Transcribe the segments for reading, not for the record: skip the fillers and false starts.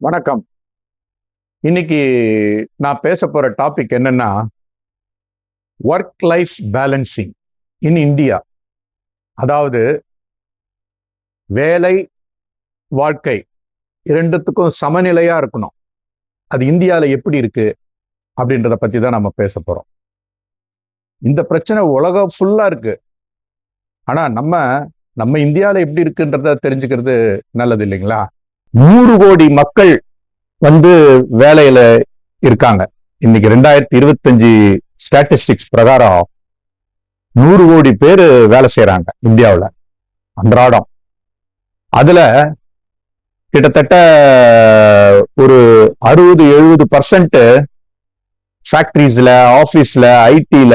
வணக்கம். இன்னைக்கு நான் பேச போற டாபிக் என்னன்னா, work life balancing in India. அதாவது வேலை, வாழ்க்கை இரண்டுத்துக்கும் சமநிலையா இருக்கணும். அது இந்தியால எப்படி இருக்கு அப்படின்றத பத்தி தான் நம்ம பேச போறோம். இந்த பிரச்சனை உலகம் ஃபுல்லா இருக்கு. ஆனா நம்ம இந்தியால எப்படி இருக்குன்றத தெரிஞ்சுக்கிறது நல்லது இல்லைங்களா? 100 கோடி மக்கள் வேலையில இருக்காங்க. இன்னைக்கு 2025 ஸ்டாட்டிஸ்டிக்ஸ் பிரகாரம் 100 கோடி பேரு வேலை செய்யறாங்க இந்தியாவில் அன்றாடம். அதுல கிட்டத்தட்ட ஒரு 60-70% ஃபேக்டரிஸ்ல, ஆபீஸ்ல, ஐடில,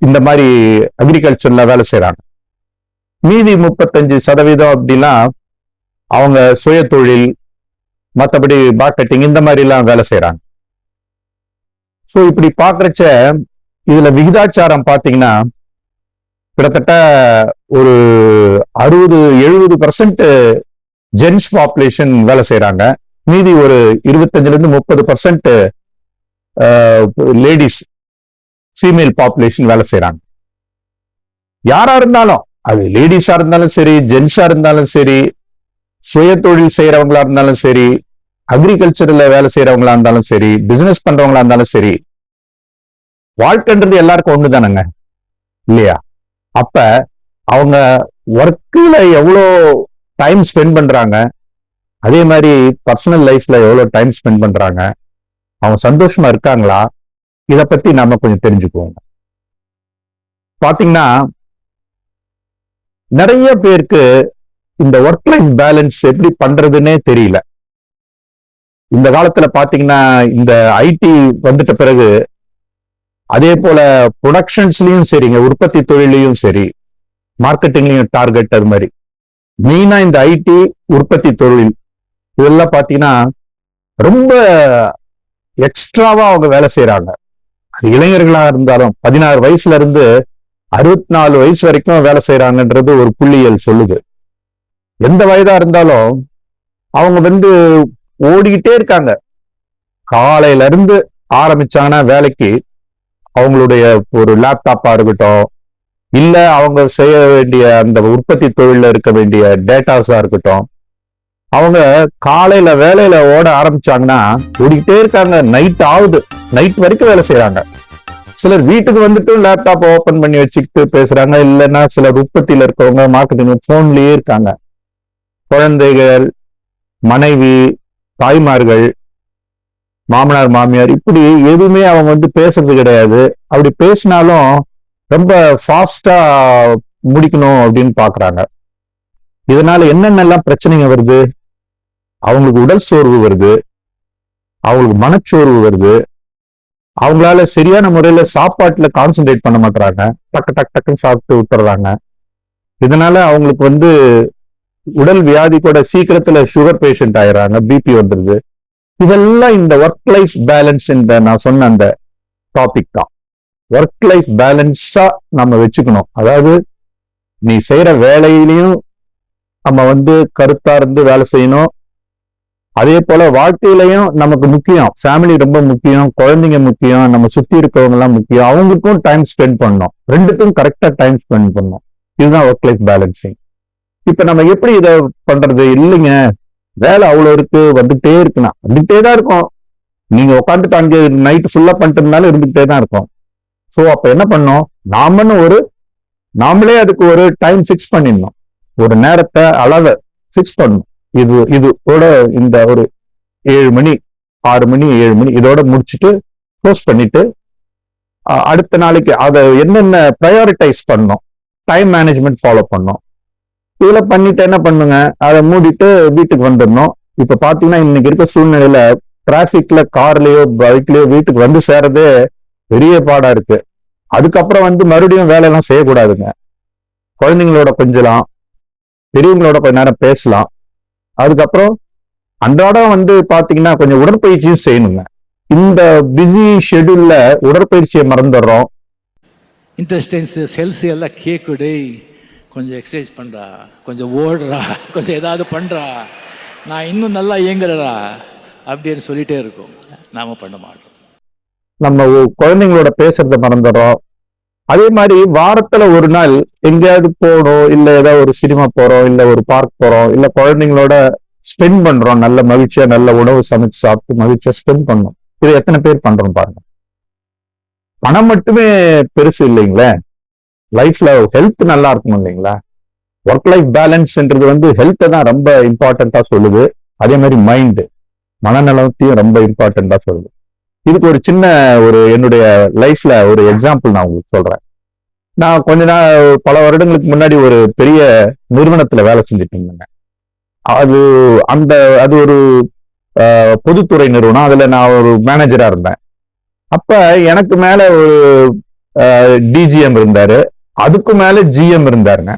இந்த மாதிரி அக்ரிகல்ச்சர்ல வேலை செய்யறாங்க. மீதி 35% அப்படின்னா அவங்க சுய தொழில், மற்றபடி மார்க்கெட்டிங் இந்த மாதிரி எல்லாம் வேலை செய்யறாங்க. ஸோ இப்படி பாக்குறச்ச இதுல விகிதாச்சாரம் பாத்தீங்கன்னா கிட்டத்தட்ட ஒரு 60-70% ஜென்ஸ் பாப்புலேஷன் வேலை செய்யறாங்க. மீதி ஒரு 25-30% லேடிஸ், ஃபீமேல் பாப்புலேஷன் வேலை செய்யறாங்க. யாரா இருந்தாலும், அது லேடிஸா இருந்தாலும் சரி, ஜென்ஸா இருந்தாலும் சரி, சுய தொழில் செய்யறவங்களா இருந்தாலும் சரி, அக்ரிகல்ச்சர்ல வேலை செய்யறவங்களா இருந்தாலும் சரி, பிசினஸ் பண்றவங்களா இருந்தாலும் சரி, வாழ்க்கைன்றது எல்லாருக்கும் ஒண்ணுதானங்க, இல்லையா? அப்ப அவங்க ஒர்க்ல எவ்வளோ டைம் ஸ்பெண்ட் பண்றாங்க, அதே மாதிரி பர்சனல் லைஃப்ல எவ்வளவு டைம் ஸ்பெண்ட் பண்றாங்க, அவங்க சந்தோஷமா இருக்காங்களா, இத பத்தி நாம கொஞ்சம் தெரிஞ்சுக்குவோங்க. பாத்தீங்கன்னா நிறைய பேருக்கு இந்த ஒர்க் லைஃப் பேலன்ஸ் எப்படி பண்றதுன்னே தெரியல. இந்த காலத்துல பாத்தீங்கன்னா இந்த ஐடி வந்துட்ட பிறகு, அதே போல ப்ரொடக்ஷன்ஸ்லயும் சரிங்க, உற்பத்தி தொழிலையும் சரி, மார்க்கெட்டிங்லயும் டார்கெட், அது மாதிரி மெயினா இந்த ஐடி, உற்பத்தி தொழில் இதெல்லாம் பாத்தீங்கன்னா ரொம்ப எக்ஸ்ட்ராவா அவங்க வேலை செய்யறாங்க. அது இளைஞர்களா இருந்தாலும் 16 வயசுல இருந்து 64 வயசு வரைக்கும் வேலை செய்யறாங்கன்றது ஒரு புள்ளியியல் சொல்லுது. எந்த வயதா இருந்தாலும் அவங்க ஓடிக்கிட்டே இருக்காங்க. காலையில இருந்து ஆரம்பிச்சாங்கன்னா வேலைக்கு, அவங்களுடைய ஒரு லேப்டாப்பா இருக்கட்டும், இல்ல அவங்க செய்ய வேண்டிய அந்த உற்பத்தி தொழில இருக்க வேண்டிய டேட்டாஸா இருக்கட்டும், அவங்க காலையில வேலையில ஓட ஆரம்பிச்சாங்கன்னா ஓடிக்கிட்டே இருக்காங்க. நைட் ஆகுது, நைட் வரைக்கும் வேலை செய்யறாங்க. சிலர் வீட்டுக்கு லேப்டாப் ஓபன் பண்ணி வச்சுக்கிட்டு பேசுறாங்க. இல்லைன்னா சிலர் உற்பத்தியில இருக்கவங்க மார்க்கெட்டிங் போன்லயே இருக்காங்க. குழந்தைகள், மனைவி, தாய்மார்கள், மாமனார், மாமியார், இப்படி எதுவுமே அவங்க பேசுறது கிடையாது. அப்படி பேசினாலும் ரொம்ப ஃபாஸ்டா முடிக்கணும் அப்படின்னு பாக்குறாங்க. இதனால என்னென்னலாம் பிரச்சனைங்க வருது? அவங்களுக்கு உடல் சோர்வு வருது, அவங்களுக்கு மனச்சோர்வு வருது, அவங்களால சரியான முறையில சாப்பாட்டுல கான்சென்ட்ரேட் பண்ண மாட்டாங்க, டக்கு டக்கு டக்குன்னு சாப்பிட்டு விட்டுறாங்க. இதனால அவங்களுக்கு உடல் வியாதி கூட, சீக்கிரத்துல சுகர் பேஷண்ட் ஆயிடுறாங்க, பிபி வந்துருது. இதெல்லாம் இந்த ஒர்க் லைஃப் பேலன்ஸ், இந்த நான் சொன்ன அந்த டாபிக் தான். ஒர்க் லைஃப் பேலன்ஸா நம்ம வச்சுக்கணும். அதாவது நீ செய்யற வேலையிலையும் நம்ம கருத்தா இருந்து வேலை செய்யணும். அதே போல வாழ்க்கையிலையும் நமக்கு முக்கியம், ஃபேமிலி ரொம்ப முக்கியம், குழந்தைங்க முக்கியம், நம்ம சுத்தி இருக்கவங்க எல்லாம் முக்கியம், அவங்களுக்கும் டைம் ஸ்பெண்ட் பண்ணணும். ரெண்டுக்கும் கரெக்டா டைம் ஸ்பெண்ட் பண்ணணும். இதுதான் ஒர்க் லைஃப் பேலன்சிங். இப்ப நம்ம எப்படி இதை பண்றது? இல்லைங்க, வேலை அவ்வளவு இருக்கு, வந்துட்டே இருக்குன்னா வந்துட்டே தான் இருக்கும். நீங்க உட்காந்துட்டு அங்கே நைட் ஃபுல்லா பண்ணிட்டு இருந்தாலும் இருந்துகிட்டே தான் இருக்கும். சோ அப்ப என்ன பண்ணோம்? நாமளே அதுக்கு ஒரு டைம் ஃபிக்ஸ் பண்ணிடணும். ஒரு நேரத்தை, அளவை ஃபிக்ஸ் பண்ணணும். இதோட இந்த ஒரு 7 மணி, 6 மணி, 7 மணி இதோட முடிச்சுட்டு க்ளோஸ் பண்ணிட்டு, அடுத்த நாளைக்கு அதை என்னென்ன ப்ரையாரிட்டைஸ் பண்ணணும், டைம் மேனேஜ்மெண்ட் ஃபாலோ பண்ணணும். இதெல்லாம் பண்ணிட்டு என்ன பண்ணுங்க, அதை மூடிட்டு வீட்டுக்கு வந்துடணும். இப்ப பாத்தீங்கன்னா இன்னைக்கு இருக்க சூழ்நிலையில டிராபிக்ல, கார்லயோ பைக்லயோ வீட்டுக்கு சேர்றதே பெரிய பாடா இருக்கு. அதுக்கப்புறம் மறுபடியும் வேலையெல்லாம் செய்யக்கூடாதுங்க. குழந்தைங்களோட கொஞ்சலாம், பெரியவங்களோட கொஞ்ச நேரம் பேசலாம். அதுக்கப்புறம் அன்றாடம் பாத்தீங்கன்னா கொஞ்சம் உடற்பயிற்சியும் செய்யணுங்க. இந்த பிஸி ஷெட்யூல்ல உடற்பயிற்சியை மறந்துடுறோம். இன்டெஸ்டைன்ஸ், செல்ஸ் எல்லாம் கேக்குடே, கொஞ்சம் எக்ஸசைஸ் பண்றா, கொஞ்சம் ஓடுறா, கொஞ்சம் ஏதாவது பண்றா, நான் இன்னும் நல்லா இயங்குறடா அப்படின்னு சொல்லிட்டே இருக்கோம், நாம பண்ண மாட்டோம். நம்ம குழந்தைங்களோட பேசுறத மறந்துடுறோம். அதே மாதிரி வாரத்துல ஒரு நாள் எங்கேயாவது போறோம், இல்ல ஏதாவது ஒரு சினிமா போறோம், இல்ல ஒரு பார்க் போறோம், இல்ல குழந்தைங்களோட ஸ்பெண்ட் பண்றோம். நல்ல மகிழ்ச்சியா நல்ல உணவு சமைச்சு சாப்பிட்டு மகிழ்ச்சியா ஸ்பெண்ட் பண்ணோம். இது எத்தனை பேர் பண்றோம் பாருங்க. பணம் மட்டுமே பெருசு இல்லைங்களே, லைஃப்ல ஹெல்த் நல்லா இருக்கணும் இல்லைங்களா? ஒர்க் லைஃப் பேலன்ஸ்ன்றது ஹெல்த்தை தான் ரொம்ப இம்பார்ட்டண்டா சொல்லுது. அதே மாதிரி மைண்ட், மனநலத்தையும் ரொம்ப இம்பார்ட்டண்டா சொல்லுது. இதுக்கு ஒரு சின்ன என்னுடைய லைஃப்ல ஒரு எக்ஸாம்பிள் நான் உங்களுக்கு சொல்றேன். நான் கொஞ்ச நாள் பல வருடங்களுக்கு முன்னாடி ஒரு பெரிய நிறுவனத்துல வேலை செஞ்சுட்டு இருந்தேங்க. அது அந்த அது ஒரு பொதுத்துறை நிறுவனம். அதுல நான் ஒரு மேனேஜரா இருந்தேன். அப்ப எனக்கு மேல ஒரு டிஜிஎம் இருந்தாரு, அதுக்கு மேல ஜிஎம் இருந்தாருங்க.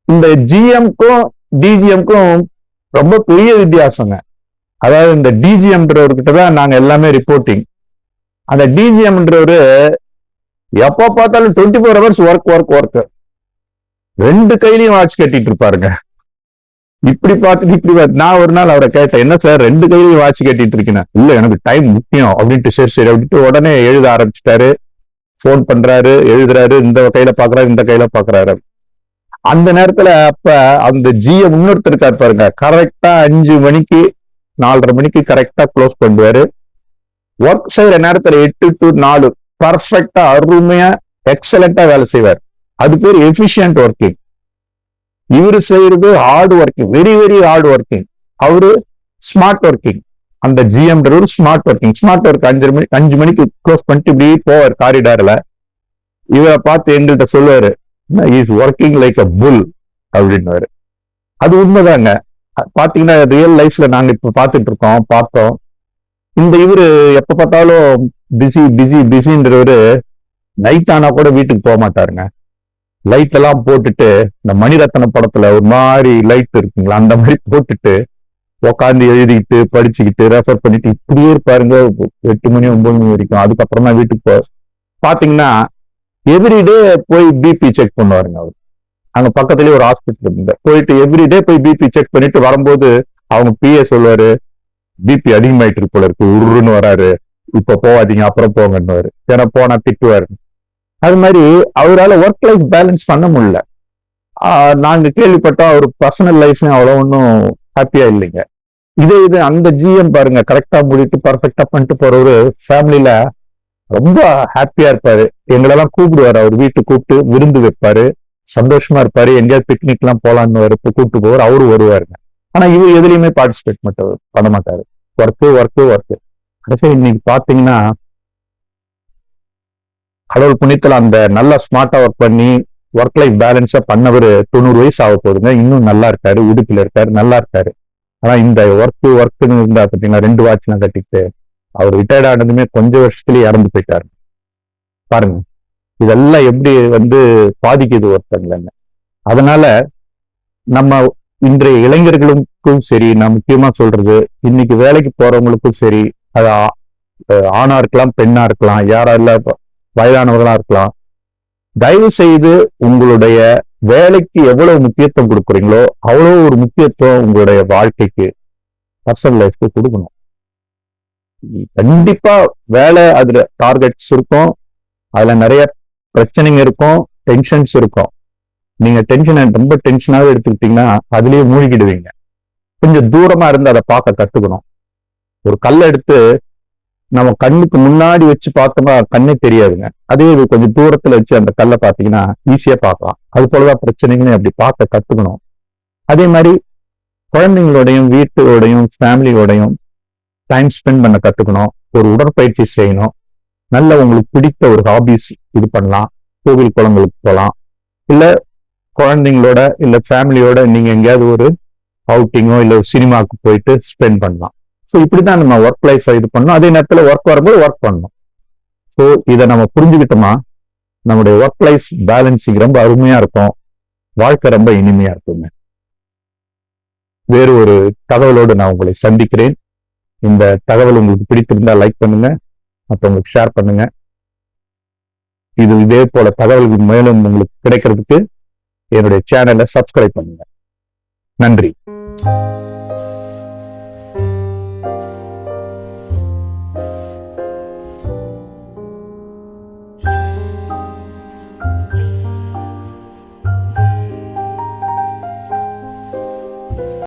இந்த ஜிஎம்க்கும் டிஜிஎம்க்கும் ரொம்ப பெரிய வித்தியாசங்க. அதாவது இந்த டிஜிஎம்ன்றவர்கிட்ட தான் நாங்க எல்லாமே ரிப்போர்ட்டிங். அந்த டிஜிஎம்ன்றவரு எப்ப பார்த்தாலும் 24 hours ஒர்க் ஒர்க் ஒர்க். 2 கையிலையும் வாட்ச் கட்டிட்டு இருப்பாருங்க. இப்படி பார்த்துட்டு இப்படி நான் ஒரு நாள் அவரை கேட்டேன், என்ன சார் 2 கையிலையும் வாட்ச் கட்டிட்டு இருக்கீங்க? இல்ல, எனக்கு டைம் முக்கியம் அப்படின்ட்டு. சரி சரி அப்படின்ட்டு உடனே எழுத ஆரம்பிச்சுட்டாரு. போன் பண்றாரு, எழுதுறாரு, இந்த கையில பாக்குறாரு, இந்த கையில பாக்குறாரு. அந்த நேரத்துல அப்ப அந்த ஜிஎம் இன்னொருத்தருக்காரு பாருங்க, கரெக்டா 5 மணிக்கு 4:30 மணிக்கு கரெக்டா க்ளோஸ் பண்ணுவாரு. ஒர்க் செய்யற நேரத்துல 8 to 4 பர்ஃபெக்டா அருமையா எக்ஸலண்டா வேலை செய்வார். அது பேர் எஃபிஷியன்ட் ஒர்க்கிங். இவரு செய்யறது hard working, very very hard working. அவரு ஸ்மார்ட் ஒர்க்கிங். அந்த GM smart working. Smart work 5 மணிக்கு க்ளோஸ் பண்ணிட்டு இப்படி போவார் காரிடார்ல. இவரை பார்த்து எங்கள்கிட்ட சொல்லுவாரு, இஸ் ஒர்க்கிங் லைக் அ புல் அப்படின்னுவாரு. அது உண்மைதாங்க. பாத்தீங்கன்னா ரியல் லைஃப்ல நாங்க இப்ப பாத்துட்டு இருக்கோம், பார்த்தோம். இந்த இவரு எப்ப பார்த்தாலும் பிஸி பிஸி பிஸின்றவரு நைட் ஆனா கூட வீட்டுக்கு போக மாட்டாருங்க. லைட் எல்லாம் போட்டுட்டு, இந்த மணிரத்ன படத்துல ஒரு மாதிரி லைட் இருக்குங்களா, அந்த மாதிரி போட்டுட்டு உட்காந்து எழுதிக்கிட்டு படிச்சுக்கிட்டு ரெஃபர் பண்ணிட்டு இப்படியே இருப்பாருங்க 8 மணி 9 மணி வரைக்கும். அதுக்கப்புறம் தான் வீட்டுக்கு பாத்தீங்கன்னா எவ்ரிடே போய் பிபி செக் பண்ணுவாருங்க. அவர் அங்க பக்கத்துலயே ஒரு ஹாஸ்பிட்டல் இருந்து போயிட்டு எவ்ரிடே போய் பிபி செக் பண்ணிட்டு வரும்போது அவங்க பிஏ சொல்லுவாரு, பிபி அதிகமாயிட்டு இருக்கு போல இருக்கு, உருன்னு வராரு, இப்ப போவாதீங்க அப்புறம் போங்கன்னு. ஏன்னா போனா திட்டுவாரு. அது மாதிரி அவரால் ஒர்க் லைஃப் பேலன்ஸ் பண்ண முடியல. நாங்க கேள்விப்பட்டோம் அவர் பர்சனல் லைஃப்லயும் அவ்வளவு ஒன்றும் ஹாப்பியா இல்லைங்க. இது அந்த ஜிஎம் பாருங்க, கரெக்டா முடிட்டு பர்ஃபெக்டா பண்ணிட்டு போறவரு ஃபேமிலியில ரொம்ப ஹாப்பியா இருப்பாரு. எங்களெல்லாம் கூப்பிடுவாரு, அவர் வீட்டுக்கு கூப்பிட்டு விருந்து வைப்பாரு, சந்தோஷமா இருப்பாரு. எங்கேயாவது பிக்னிக் எல்லாம் போலான்னு கூப்பிட்டு போவார், அவரு வருவாருங்க. ஆனா இவர் எதுலையுமே பார்ட்டிசிபேட் பண்ண மாட்டாரு. Work work work. கடைசி இன்னைக்கு பாத்தீங்கன்னா கடவுள் புண்ணியத்துல அந்த நல்லா ஸ்மார்ட்டா ஒர்க் பண்ணி ஒர்க் லைஃப் பேலன்ஸா பண்ணவர் 90 வயசு ஆக போதுங்க. இன்னும் நல்லா இருக்காரு, உடுப்பில இருக்காரு, நல்லா இருக்காரு. ஆனா இந்த ஒர்க்குன்னு இருந்தா பாத்தீங்கன்னா 2 வாட்ச்லாம் கட்டிட்டு அவர் ரிட்டையர்ட் ஆனதுமே கொஞ்சம் வருஷத்துலயே இறந்து போயிட்டாரு. பாருங்க, இதெல்லாம் எப்படி பாதிக்குது ஒருத்தங்கள. அதனால நம்ம இன்றைய இளைஞர்களுக்கும் சரி, நான் முக்கியமா சொல்றது இன்னைக்கு வேலைக்கு போறவங்களுக்கும் சரி, அது ஆணா இருக்கலாம், பெண்ணா இருக்கலாம், யாரெல்லாம் வயதானவர்களா இருக்கலாம், தயவு செய்து உங்களுடைய வேலைக்கு எவ்வளவு முக்கியத்துவம் கொடுக்குறீங்களோ அவ்வளவு ஒரு முக்கியத்துவம் உங்களுடைய வாழ்க்கைக்கு, பர்சனல் லைஃப்க்கு கொடுக்கணும். கண்டிப்பா வேலை அதுல டார்கெட்ஸ் இருக்கும், அதுல நிறைய பிரச்சனைங்க இருக்கும், டென்ஷன்ஸ் இருக்கும். நீங்க ரொம்ப டென்ஷனாவே எடுத்துக்கிட்டீங்கன்னா அதுலயே மூழ்கிடுவீங்க. கொஞ்சம் தூரமா இருந்து அதை பார்க்க கத்துக்கணும். ஒரு கல்லை எடுத்து நம்ம கண்ணுக்கு முன்னாடி வச்சு பார்த்தோம்னா கண்ணே தெரியாதுங்க. அதே இது கொஞ்சம் தூரத்துல வச்சு அந்த கல்லை பார்த்தீங்கன்னா ஈஸியா பார்க்கலாம். அது போலதான் பிரச்சனைகளையும் அப்படி பார்க்க கத்துக்கணும். அதே மாதிரி குழந்தைங்களோடையும் வீட்டோடையும் ஃபேமிலியோடையும் டைம் ஸ்பெண்ட் பண்ண கத்துக்கணும். ஒரு உடற்பயிற்சி செய்யணும். நல்ல உங்களுக்கு பிடித்த ஒரு ஹாபிஸ் இது பண்ணலாம். கோவில் குளங்களுக்கு போகலாம், இல்ல குழந்தைங்களோட இல்ல ஃபேமிலியோட நீங்க எங்கேயாவது ஒரு அவுட்டிங்கோ இல்ல ஒரு சினிமாவுக்கு போயிட்டு ஸ்பெண்ட் பண்ணலாம். ஸோ இப்படிதான் நம்ம ஒர்க் லைஃப் இது பண்ணணும். அதே நேரத்தில் ஒர்க் வரும்போது ஒர்க் பண்ணணும். ஸோ இதை நம்ம புரிஞ்சுக்கிட்டோமா நம்முடைய ஒர்க் லைஃப் பேலன்சிங் ரொம்ப அருமையா இருக்கும், வாழ்க்கை ரொம்ப இனிமையா இருக்குங்க. வேறு ஒரு தகவலோடு நான் உங்களை சந்திக்கிறேன். இந்த தகவல் உங்களுக்கு பிடித்திருந்தா லைக் பண்ணுங்க, மற்றவங்களுக்கு ஷேர் பண்ணுங்க. இதே போல தகவல்கள் மேலும் உங்களுக்கு கிடைக்கிறதுக்கு என்னுடைய சேனலை சப்ஸ்கிரைப் பண்ணுங்க. நன்றி.